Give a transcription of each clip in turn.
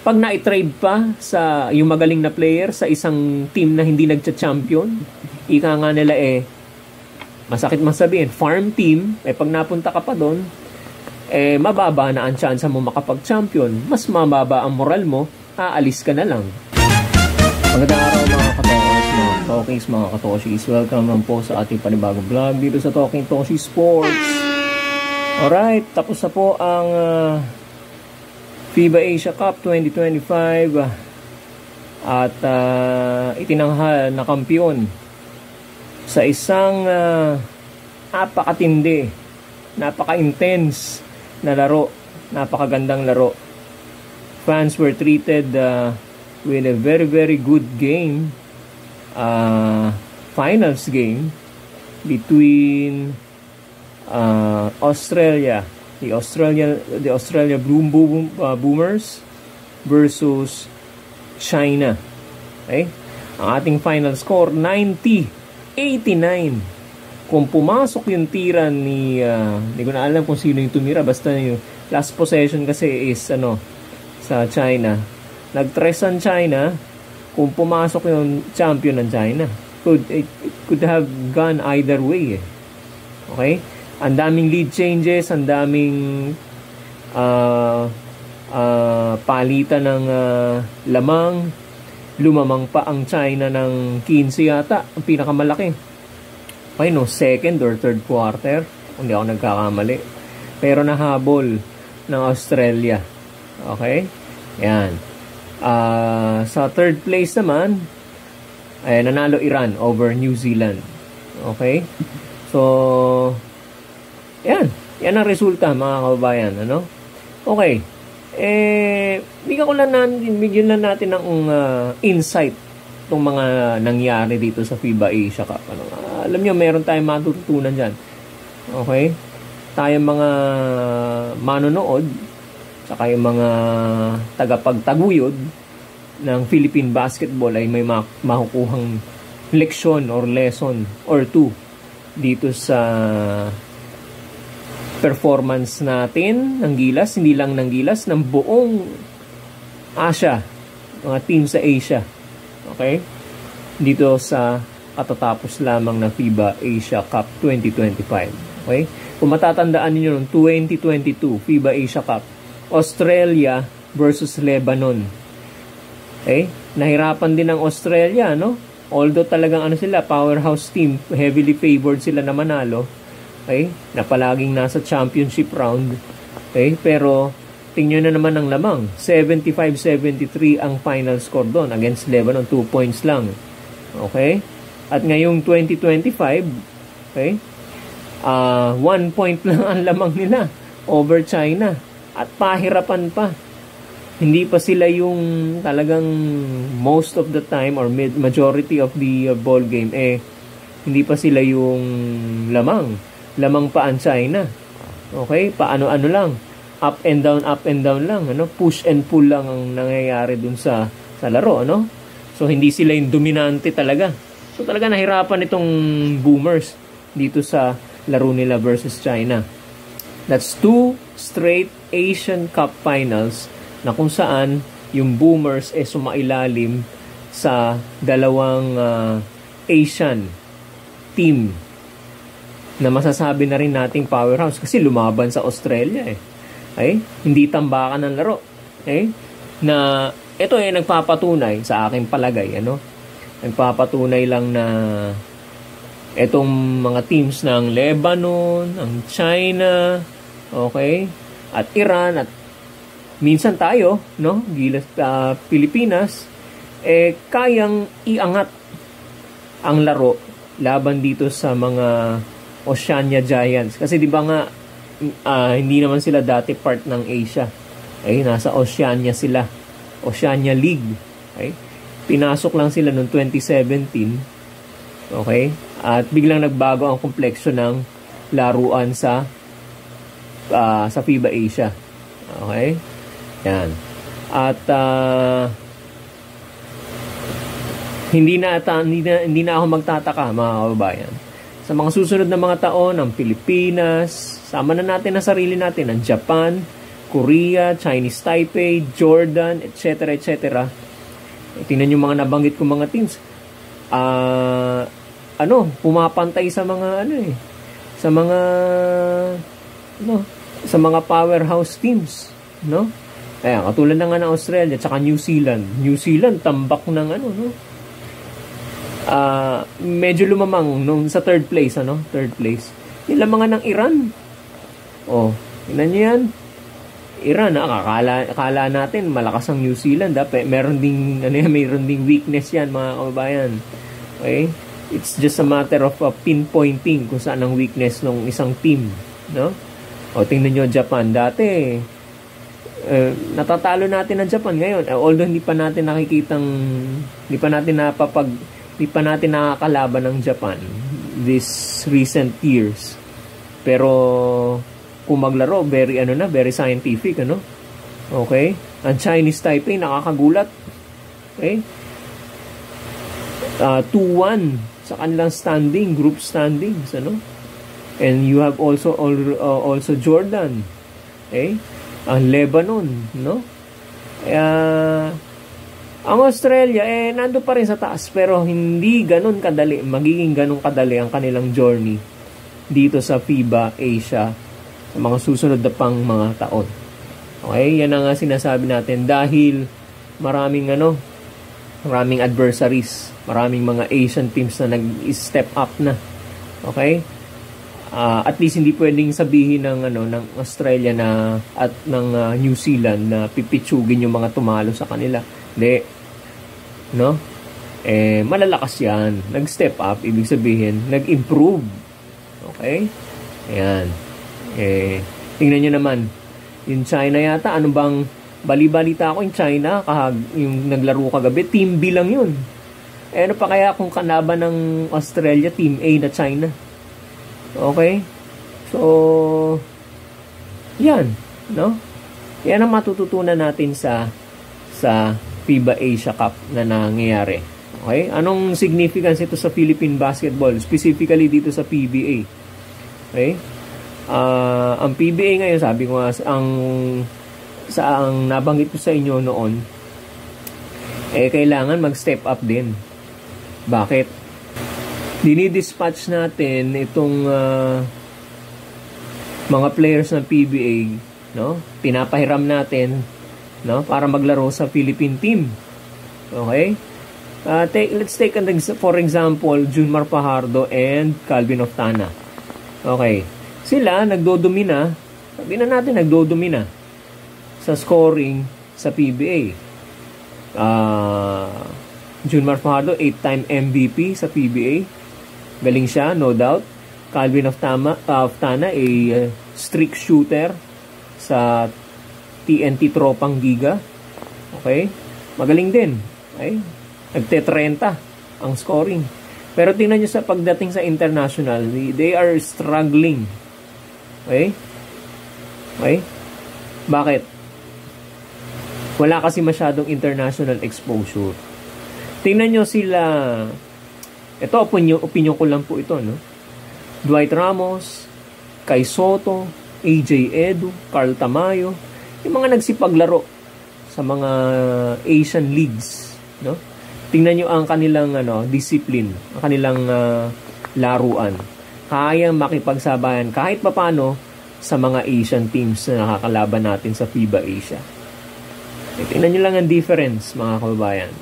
Pag na-trade pa sa yung magaling na player sa isang team na hindi nagcha-champion, ika nga nila masakit man sabihin, farm team, pag napunta ka pa doon, mababa na ang chance mo makapag-champion. Mas mababa ang moral mo, aalis ka na lang. Magandang araw mga katoshis, mga Tokis, mga katoshis. Welcome lang po sa ating panibagong vlog dito sa Talking Toshi Sports. Alright, tapos na po ang FIBA Asia Cup 2025 at itinanghal na kampiyon sa isang napakatindi, napaka-intense na laro, napakagandang laro. Fans were treated with a very very good game, finals game between Australia, the Australia Boomers versus China. Okay? Ang ating final score 90-89. Kung pumasok yung tira ni hindi ko na alam kung sino yung tumira, basta yung last possession kasi is sa China. Nag-tres ang China. Kung pumasok yung champion ng China, it could have gone either way. Okay? Ang daming lead changes, ang daming palitan ng lamang. Lumamang pa ang China ng 15 yata, ang pinakamalaki. Okay, second or third quarter, hindi ako nagkakamali. Pero nahabol ng Australia. Okay? Yan. Sa third place naman, nanalo Iran over New Zealand. Okay? So, yan ang resulta mga kababayan, Okay. Bigyan lang natin ng insight tong mga nangyari dito sa FIBA Asia Cup. Alam niyo, meron tayong matututunan diyan. Okay? Tayong mga manonood, saka yung mga tagapagtaguyod ng Philippine basketball ay may makukuhang leksyon or lesson or two dito sa performance natin ng Gilas, hindi lang ng Gilas, ng buong Asia, mga team sa Asia. Okay? Dito sa katatapos lamang na FIBA Asia Cup 2025. Okay? Kung matatandaan niyo noong 2022 FIBA Asia Cup, Australia versus Lebanon. Okay? Nahirapan din ang Australia, Although talagang sila, powerhouse team, heavily favored sila na manalo. Okay? Na palaging nasa championship round. Okay? Pero tingnan na naman ang lamang. 75-73 ang final score doon against Lebanon, 2 points lang. Okay? At ngayong 2025, okay? 1 point lang ang lamang nila over China. At pahirapan pa. Hindi pa sila yung talagang most of the time or majority of the ball game hindi pa sila yung lamang. Lamang pa ang China. Okay? Paano-ano lang. Up and down lang. Push and pull lang ang nangyayari dun sa laro. So, hindi sila yung dominante talaga. So, talaga nahirapan itong Boomers dito sa laro nila versus China. That's 2 straight Asian Cup finals na kung saan yung Boomers sumailalim sa dalawang Asian team na masasabi na rin nating powerhouse kasi lumaban sa Australia Okay? Hindi tambakan ng laro. Okay? Na ito nagpapatunay sa aking palagay, Nagpapatunay lang na itong mga teams ng Lebanon, ang China, okay? At Iran at minsan tayo, Gilas Pilipinas kayang iangat ang laro laban dito sa mga Oceania Giants. Kasi di ba nga, hindi naman sila dati part ng Asia. Nasa Oceania sila. Oceania League. Okay? Pinasok lang sila noong 2017. Okay? At biglang nagbago ang kompleksyon ng laruan sa FIBA Asia. Okay? Yan. At hindi na ako magtataka, mga kababayan. Sa mga susunod na mga taon, ang Pilipinas, sama na natin ang sarili natin, ang Japan, Korea, Chinese Taipei, Jordan, etc. etc. Tingnan yung mga nabanggit ko mga teams. Pumapantay sa mga sa mga powerhouse teams, no? Ayan, katulad na nga ng Australia at New Zealand. New Zealand tambak ng medyo lumamang nung sa third place. Nila mga ng Iran. Oh, tingnan niyo yan. Iran, akala natin malakas ang New Zealand, meron ding weakness yan, mga kababayan. Okay? It's just a matter of pinpointing kung saan ang weakness ng isang team, no? O tingnan niyo Japan dati. Natatalo natin ang Japan ngayon. Although hindi pa natin nakakalaban ng Japan this recent years. Pero kung maglaro, very scientific, Okay? Ang Chinese Taipei nakakagulat. Okay? 2-1 sa kanilang group standings, And you have also Jordan. Okay? Ang Lebanon, no? Ang Australia, nando pa rin sa taas, pero hindi magiging ganun kadali ang kanilang journey dito sa FIBA Asia sa mga susunod na pang mga taon. Okay? Yan ang sinasabi natin dahil maraming adversaries, maraming mga Asian teams na nag-step up na. Okay? At least hindi pwedeng sabihin ng Australia at ng New Zealand na pipitsugin yung mga tumalo sa kanila. Hindi. No? Malalakas yan. Nag-step up, ibig sabihin, nag-improve. Okay? Ayan. Tingnan nyo naman. Yung China yata, bali-balita ako yung China, yung naglaro kagabi, Team B lang yun. Ano pa kaya kung kalaban ng Australia, Team A na China? Okay? So, yan. No? Yan ang matututunan natin sa FIBA Asia Cup na nangyayari. Okay? Anong significance ito sa Philippine basketball? Specifically dito sa PBA. Okay? Ang PBA ngayon, sabi ko nga, ang nabanggit ko sa inyo noon, kailangan mag-step up din. Bakit? Dinidispatch natin itong mga players ng PBA, no? Pinapahiram natin, no, para maglaro sa Philippine team. Okay? Let's take for example, Junmar Fajardo and Calvin Oftana. Okay. Sila nagdodomina, sabihin na natin nagdodomina sa scoring sa PBA. Junmar Fajardo, 8-time MVP sa PBA. Galing siya, no doubt. Calvin Oftana, a streak shooter sa TNT Tropang Giga. Okay? Magaling din. Okay? Nagte-30 ang scoring. Pero tingnan nyo sa pagdating sa international, they are struggling. Okay? Okay? Bakit? Wala kasi masyadong international exposure. Tingnan nyo sila. Ito, opinion ko lang po ito, no? Dwight Ramos, Kai Soto, AJ Edu, Carl Tamayo, yung mga nagsipaglaro sa mga Asian leagues, no? Tingnan nyo ang kanilang discipline, ang kanilang laruan. Kaya makipagsabayan kahit papano sa mga Asian teams na nakakalaban natin sa FIBA Asia. Tingnan nyo lang ang difference, mga kababayan.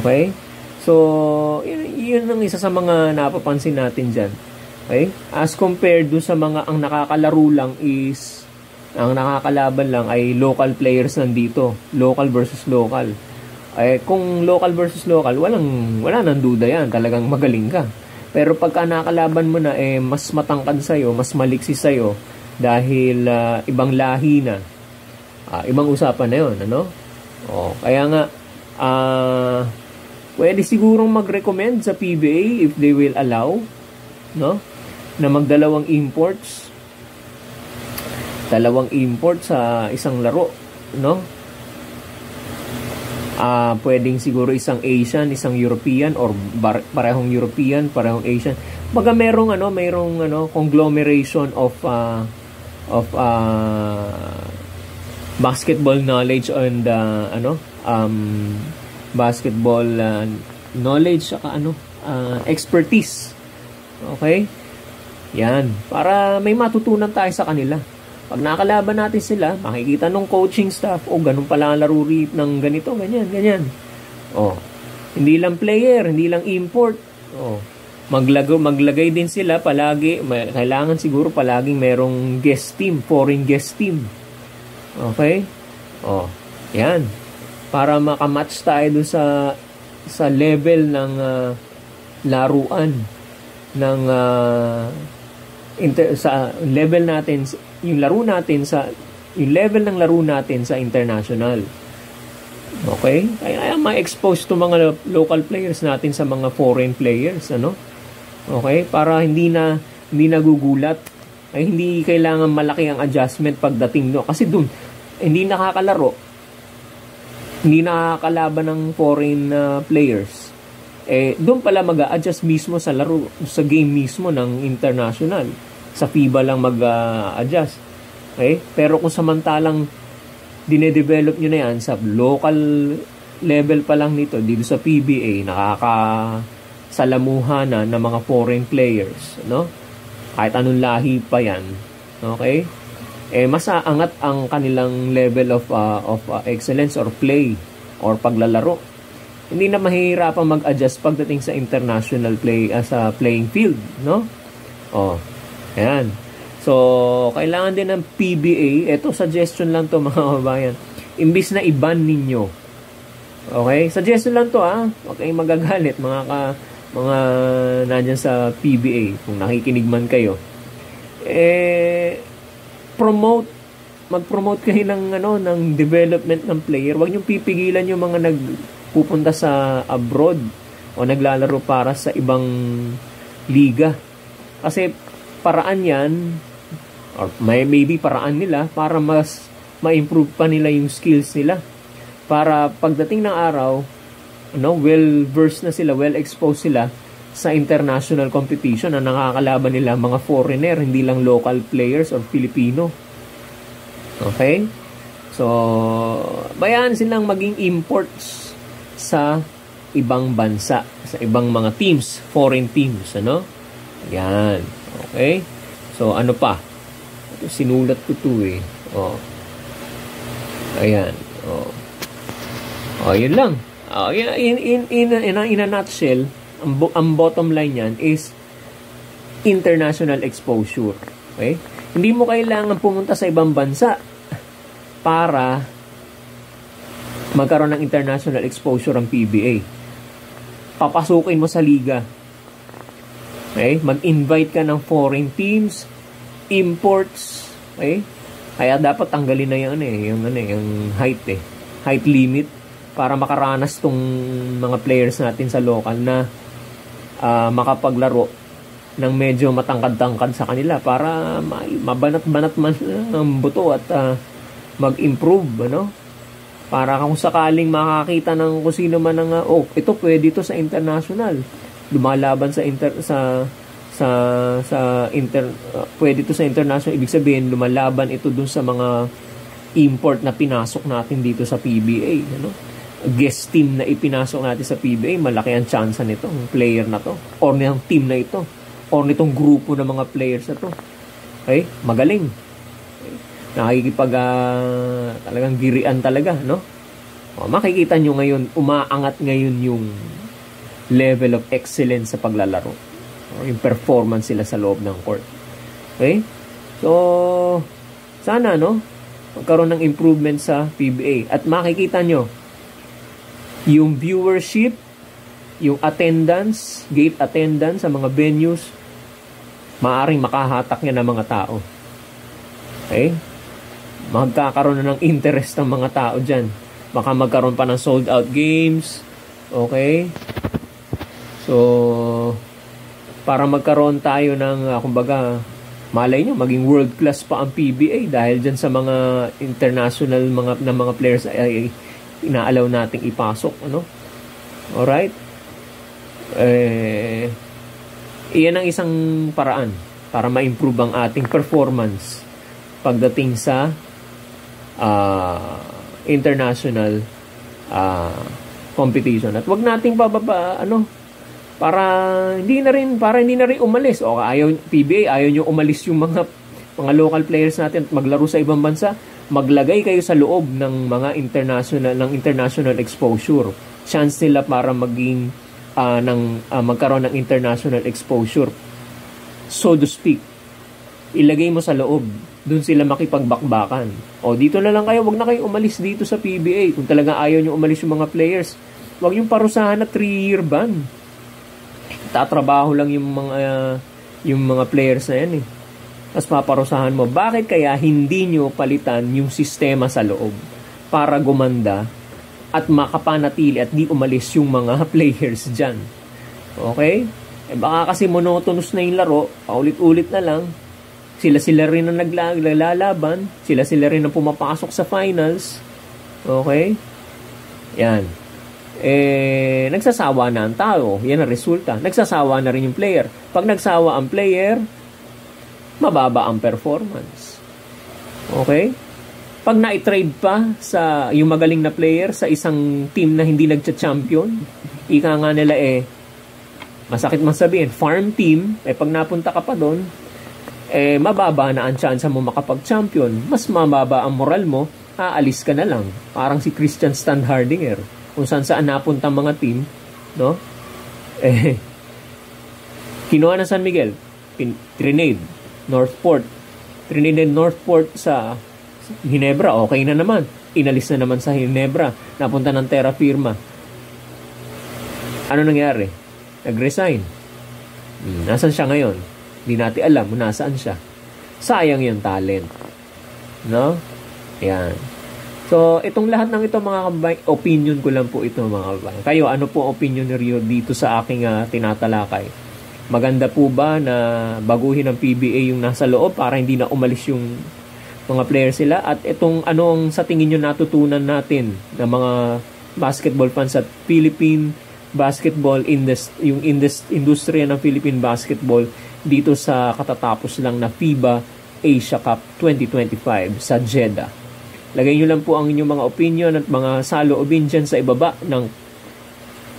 Okay? So, yun ang isa sa mga napapansin natin dyan. Okay? As compared do sa mga ang nakakalaro lang ang nakakalaban lang ay local players nandito. Local versus local. Kung local versus local, wala nang duda yan. Talagang magaling ka. Pero pagka nakalaban mo na, mas matangkad sa'yo, mas maliksi sa'yo, dahil ibang lahi na. Ibang usapan na yun, kaya nga, pwede sigurong mag-recommend sa PBA if they will allow, no? Na magdalawang imports. Dalawang imports sa isang laro, no? Pwedeng siguro isang Asian, isang European, or parehong European, parehong Asian. Baga mayroong conglomeration of basketball knowledge and basketball knowledge saka expertise. Okay? Yan, para may matutunan tayo sa kanila. Pag nakalaban natin sila, makikita nung coaching staff, ganun pala ang laro ng ganito, ganyan. Hindi lang player, hindi lang import. Maglagay din sila palagi, kailangan siguro palaging merong guest team, foreign guest team. Okay? Yan. Para makamatch tayo doon sa level ng laruan ng sa level natin, yung level ng laro natin sa international. Okay? Kaya ma-expose to mga local players natin sa mga foreign players, Okay? Para hindi nagugulat. Ay hindi kailangan malaki ang adjustment pagdating kasi doon hindi nakakalaban ng foreign players. Doon pala mag-a-adjust mismo sa laro, sa game mismo ng international. Sa FIBA lang mag-adjust. Okay? Pero kung samantalang dinedevelop nyo na yan sa local level pa lang nito, dito sa PBA, nakakasalamuha na ng mga foreign players. Kahit anong lahi pa yan. Okay? Mas aangat ang kanilang level of excellence or play or paglalaro. Hindi na mahihirapang mag-adjust pagdating sa international play sa playing field, Ayan. So, kailangan din ng PBA, ito suggestion lang to mga kabayan. Imbis na i-ban ninyo. Okay? Suggestion lang to Huwag kayong magagalit mga nandyan sa PBA kung nakikinig man kayo. Mag-promote kayo ng development ng player. Huwag niyong pipigilan yung mga nagpupunta sa abroad o naglalaro para sa ibang liga. Kasi paraan yan, or maybe paraan nila para mas ma-improve pa nila yung skills nila. Para pagdating ng araw, well-versed na sila, well-exposed sila sa international competition na nakakalaban nila mga foreigner, hindi lang local players or Filipino. Okay? So, bayaan silang maging imports sa ibang bansa, sa ibang mga teams, foreign teams, Yan. Okay? So, ano pa? Sinulat ko to Ayan. Yun lang. In a nutshell, ang bottom line yan is international exposure. Okay? Hindi mo kailangan pumunta sa ibang bansa para magkaroon ng international exposure ang PBA. Papasukin mo sa liga. Okay? Mag-invite ka ng foreign teams, imports, okay? Kaya dapat tanggalin na yung height height limit para makaranas tong mga players natin sa local na makapaglaro ng medyo matangkad-tangkad sa kanila para mabanat-banat man ang buto at mag-improve, Para kung sakaling makakita ng kung sino man ito pwede ito sa international. Lumalaban pwede ito sa international, ibig sabihin lumalaban ito dun sa mga import na pinasok natin dito sa PBA, guest team na ipinasok natin sa PBA, malaki ang chance nito, ng player na to or ng team na ito or nitong grupo ng mga players na to. Okay? Magaling. Okay? Nakikipag talagang girian talaga, makikita nyo ngayon, umaangat ngayon yung level of excellence sa paglalaro. Yung performance sila sa loob ng court. Okay? So, sana, magkaroon ng improvement sa PBA. At makikita nyo, yung viewership, yung attendance, gate attendance sa mga venues, maaring makahatak niya ng mga tao. Okay? Magkakaroon na ng interest ng mga tao dyan. Baka magkaroon pa ng sold out games. Okay? So, para magkaroon tayo ng, kumbaga, malay nyo, maging world class pa ang PBA dahil dyan sa mga international mga players ay inaalaw nating ipasok. Alright? Iyan ang isang paraan para ma-improve ang ating performance pagdating sa international competition. At wag nating pababa para hindi na rin umalis. O PBA ayaw nyo umalis yung mga local players natin at maglaro sa ibang bansa. Maglagay kayo sa loob ng mga international exposure. Chance nila para magkaroon ng international exposure. So to speak. Ilagay mo sa loob. Doon sila makipagbakbakan. O dito na lang kayo, wag na kayo umalis dito sa PBA. Kung talaga ayaw nyo umalis yung mga players, wag yung parusahan na 3-year ban. Tatrabaho lang yung mga players na yan eh. Tapos paparusahan mo. Bakit kaya hindi nyo palitan yung sistema sa loob para gumanda at makapanatili at di umalis yung mga players dyan? Okay? Baka kasi monotonous na yung laro, paulit-ulit na lang. Sila rin ang naglalaban. Sila rin ang pumapasok sa finals. Okay? Yan. Nagsasawa na ang tao. Yan ang resulta. Nagsasawa na rin yung player. Pag nagsawa ang player, mababa ang performance. Okay? Pag na-trade pa sa yung magaling na player sa isang team na hindi nagcha-champion, ika nga nila masakit man sabihin, farm team, pag napunta ka pa doon, mababa na ang chance mo makapag-champion. Mas mababa ang moral mo, aalis ka na lang. Parang si Christian Standhardinger. Kung saan napunta mga team, no? Kinuha na San Miguel, Trinidad, Northport sa Ginebra, okay na naman. Inalis na naman sa Ginebra, napunta ng terra firma. Ano nangyari? Nag-resign. Nasaan siya ngayon? Hindi natin alam kung nasaan siya. Sayang yung talent. No? Yan. So, itong lahat ng ito mga kababayan, opinion ko lang po ito mga kababayan. Kayo, ano po opinion ni Rio dito sa aking tinatalakay? Maganda po ba na baguhin ng PBA yung nasa loob para hindi na umalis yung mga players sila? At itong anong sa tingin nyo natutunan natin ng mga basketball fans at Philippine basketball yung industriya ng Philippine basketball dito sa katatapos lang na FIBA Asia Cup 2025 sa Jeddah. Lagay nyo lang po ang inyong mga opinion at mga saloobin dyan sa ibaba ng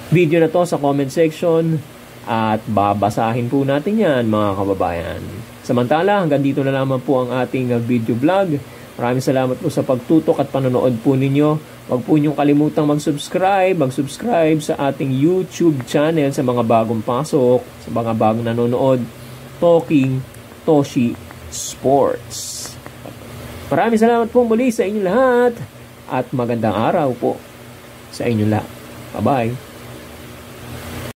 video na to sa comment section at babasahin po natin yan mga kababayan. Samantala, hanggang dito na lamang po ang ating video vlog. Maraming salamat po sa pagtutok at panonood po ninyo. Huwag po niyong kalimutang mag-subscribe sa ating YouTube channel sa mga bagong pasok, sa mga bagong nanonood, Talking Toshi Sports. Maraming salamat po muli sa inyo lahat at magandang araw po sa inyo lahat. Bye-bye.